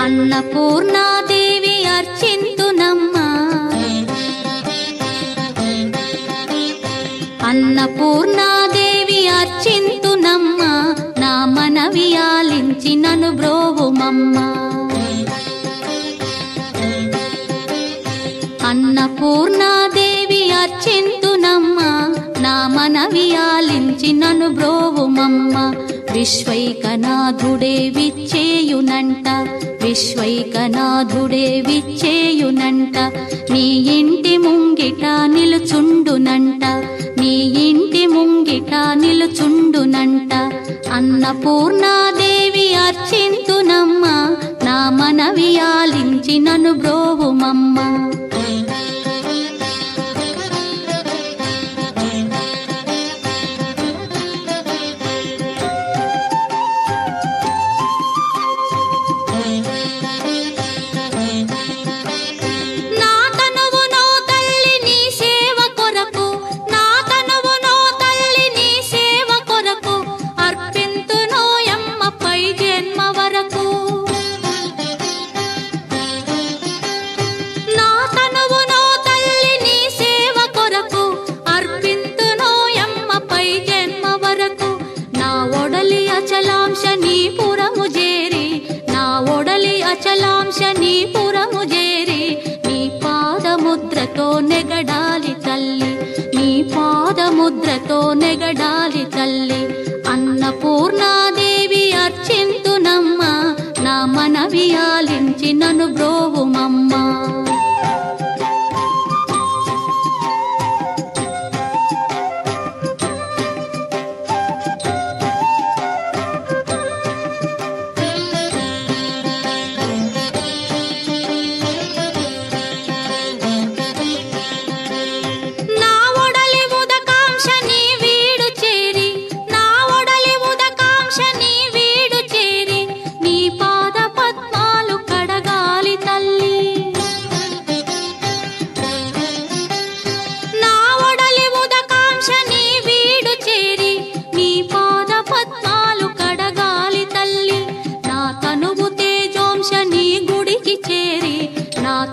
అన్నపూర్ణాదేవి అర్చింతునమ్మా, అన్నపూర్ణాదేవి అర్చింతునమ్మా, నా మనవి ఆలించి నన్ను బ్రోవుమమ్మా. అన్నపూర్ణాదేవి అర్చింతునమ్మా, నా మనవి ఆలించి నన్ను బ్రోవుమమ్మా. విశ్వైకనాథుడే విచ్చేయునంట, విశ్వైకనాథుడే విచ్చేయునంట, నీ ఇంటి ముంగిట నిలుచుండునంట, నీ ఇంటి ముంగిట నిలుచుండునంట. అన్నపూర్ణాదేవి అర్చింతునమ్మా, నా మనవి ఆలించి నన్ను బ్రోవుమమ్మా. అచలాంశనీపురము చేరి నీ పాదముద్రతో నెగడాలి తల్లి, నీ పాదముద్రతో నెగడాలి తల్లి. అన్నపూర్ణాదేవి అర్చింతునమ్మా, నా మనవి ఆలించి నన్ను బ్రోవుమమ్మా.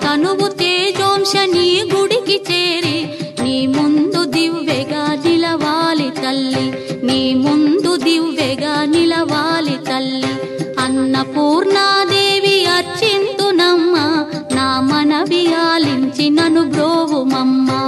తనువు తేజోంశని గుడికి చేరి నీ ముందు దివ్వెగా నిలవాలి తల్లి, నీ ముందు దివ్వెగా నిలవాలి తల్లి. అన్నపూర్ణాదేవి అర్చింతునమ్మా, నా మనవి ఆలించి నన్ను బ్రోవుమమ్మా.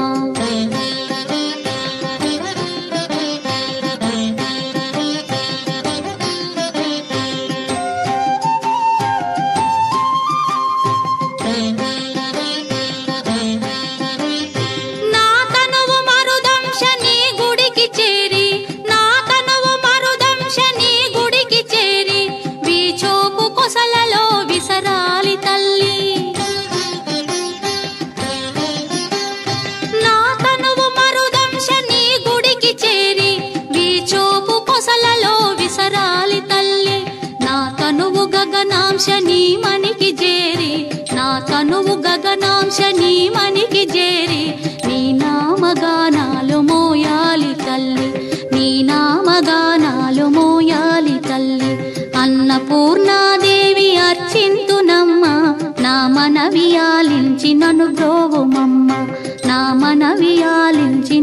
గగనాంశని మనికి చేరి, నా తనువు గగనాంశని మనికి చేరి నీ నామగానాలు మోయాలి తల్లి, నీ నామగానాలు మోయాలి తల్లి. అన్నపూర్ణాదేవి అర్చింతునమ్మా, నా మనవి ఆలించి నన్ను బ్రోవుమమ్మా, నా మనవి ఆలించి